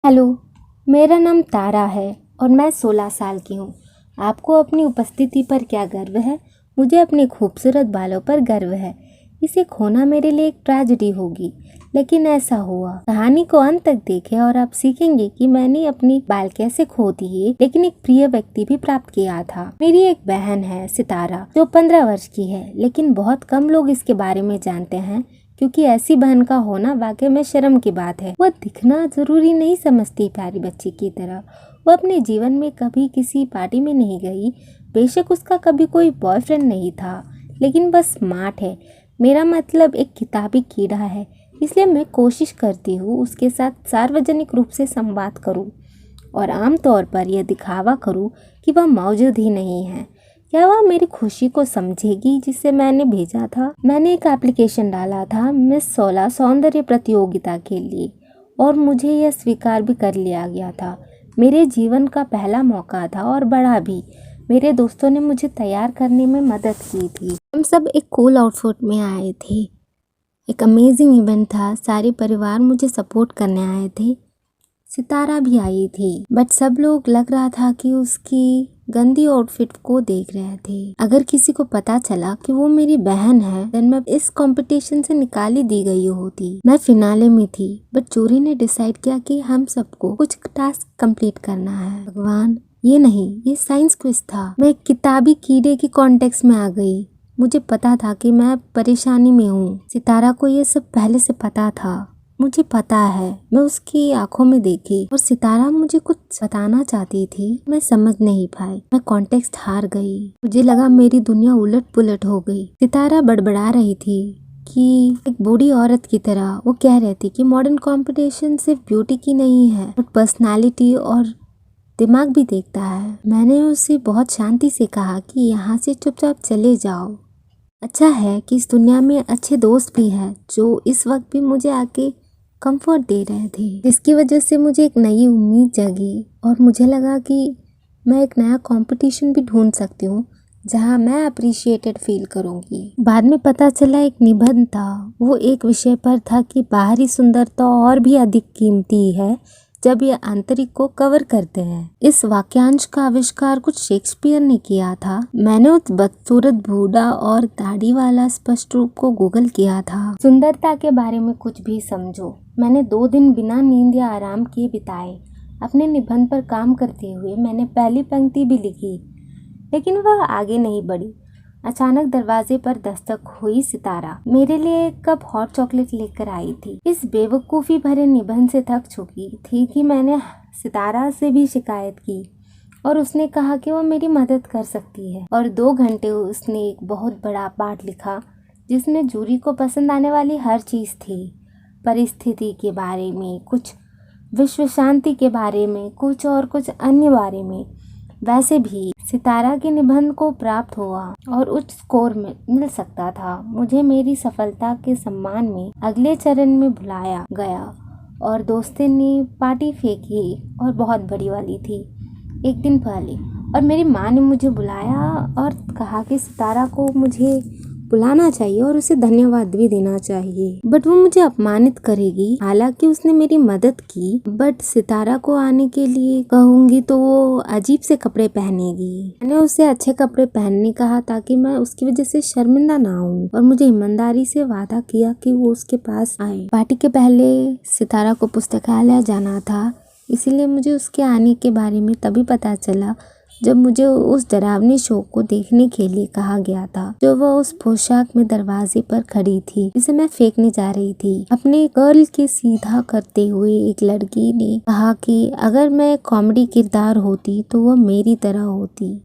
Hello, मेरा नाम तारा है और मैं 16 साल की हूँ। आपको अपनी उपस्थिति पर क्या गर्व है? मुझे अपने खूबसूरत बालों पर गर्व है। इसे खोना मेरे लिए एक ट्रेजेडी होगी, लेकिन ऐसा हुआ। कहानी को अंत तक देखें और आप सीखेंगे कि मैंने अपनी बाल कैसे खो दिए, लेकिन एक प्रिय व्यक्ति भी प्राप्त किया था। मेरी एक बहन है सितारा, जो 15 वर्ष की है, लेकिन बहुत कम लोग इसके बारे में जानते हैं, क्योंकि ऐसी बहन का होना वाकई में शर्म की बात है। वह दिखना जरूरी नहीं समझती प्यारी बच्ची की तरह। वह अपने जीवन में कभी किसी पार्टी में नहीं गई। बेशक उसका कभी कोई बॉयफ्रेंड नहीं था, लेकिन वह स्मार्ट है। मेरा मतलब एक किताबी कीड़ा है, इसलिए मैं कोशिश करती हूँ उसके साथ सार्वजनिक रूप से संवाद करूँ और आमतौर पर यह दिखावा करूँ कि वह मौजूद ही नहीं है। क्या वह मेरी खुशी को समझेगी जिसे मैंने भेजा था? मैंने एक एप्लीकेशन डाला था मिस 16 सौंदर्य प्रतियोगिता के लिए, और मुझे यह स्वीकार भी कर लिया गया था। मेरे जीवन का पहला मौका था और बड़ा भी। मेरे दोस्तों ने मुझे तैयार करने में मदद की थी। हम सब एक कूल आउटफिट में आए थे। एक अमेजिंग इवेंट था। सारे परिवार मुझे सपोर्ट करने आए थे। सितारा भी आई थी, बट सब लोग लग रहा था कि उसकी गंदी आउटफिट को देख रहे थे। अगर किसी को पता चला कि वो मेरी बहन है, देन मैं इस कंपटीशन से निकाली दी गई होती। मैं फिनाले में थी, बट जूरी ने डिसाइड किया कि हम सबको कुछ टास्क कंप्लीट करना है। भगवान, ये नहीं, ये साइंस क्विज था। मैं एक किताबी कीड़े की कॉन्टेक्स्ट में आ गई। मुझे पता था कि मैं परेशानी में हूँ। सितारा को ये सब पहले से पता था। मुझे पता है। मैं उसकी आंखों में देखी और सितारा मुझे कुछ बताना चाहती थी। मैं समझ नहीं पाई। मैं कॉन्टेक्स्ट हार गई। मुझे लगा मेरी दुनिया उलट पुलट हो गई। सितारा बड़बड़ा रही थी कि एक बूढ़ी औरत की तरह। वो कह रही थी कि मॉडर्न कंपटीशन सिर्फ ब्यूटी की नहीं है, बट पर्सनालिटी और दिमाग भी देखता है। मैंने उससे बहुत शांति से कहा कि यहाँ से चुपचाप चले जाओ। अच्छा है कि इस दुनिया में अच्छे दोस्त भी हैं, जो इस वक्त भी मुझे आके कंफर्ट दे रहे थे, जिसकी वजह से मुझे एक नई उम्मीद जगी और मुझे लगा कि मैं एक नया कंपटीशन भी ढूंढ सकती हूँ जहाँ मैं अप्रिशिएटेड फील करूँगी। बाद में पता चला एक निबंध था। वो एक विषय पर था कि बाहरी सुंदरता और भी अधिक कीमती है जब ये आंतरिक को कवर करते हैं। इस वाक्यांश का आविष्कार कुछ शेक्सपियर ने किया था। मैंने उस बदसूरत बूढ़ा और दाढ़ी वाला स्पष्ट रूप को गूगल किया था। सुंदरता के बारे में कुछ भी समझो। मैंने 2 दिन बिना नींद या आराम किए बिताए। अपने निबंध पर काम करते हुए मैंने पहली पंक्ति भी लिखी, लेकिन वह आगे नहीं बढ़ी। अचानक दरवाजे पर दस्तक हुई। सितारा मेरे लिए एक कप हॉट चॉकलेट लेकर आई थी। इस बेवकूफ़ी भरे निबंध से थक चुकी थी कि मैंने सितारा से भी शिकायत की और उसने कहा कि वह मेरी मदद कर सकती है। और 2 घंटे उसने एक बहुत बड़ा पाठ लिखा जिसमें जूरी को पसंद आने वाली हर चीज़ थी। परिस्थिति के बारे में कुछ, विश्व शांति के बारे में कुछ और कुछ अन्य बारे में। वैसे भी सितारा के निबंध को प्राप्त हुआ और उच्च स्कोर में मिल सकता था। मुझे मेरी सफलता के सम्मान में अगले चरण में बुलाया गया और दोस्तों ने पार्टी फेंकी और बहुत बड़ी वाली थी एक दिन पहले। और मेरी माँ ने मुझे बुलाया और कहा कि सितारा को मुझे बुलाना चाहिए और उसे धन्यवाद भी देना चाहिए, बट वो मुझे अपमानित करेगी। हालांकि उसने मेरी मदद की, बट सितारा को आने के लिए कहूंगी तो वो अजीब से कपड़े पहनेगी। मैंने उसे अच्छे कपड़े पहनने कहा ताकि मैं उसकी वजह से शर्मिंदा ना हूँ, और मुझे ईमानदारी से वादा किया कि वो उसके पास आए। पार्टी के पहले सितारा को पुस्तकालय जाना था, इसीलिए मुझे उसके आने के बारे में तभी पता चला जब मुझे उस डरावनी शो को देखने के लिए कहा गया था, जो वह उस पोशाक में दरवाजे पर खड़ी थी जिसे मैं फेंकने जा रही थी। अपने कर्ल के सीधा करते हुए एक लड़की ने कहा कि अगर मैं कॉमेडी किरदार होती तो वह मेरी तरह होती।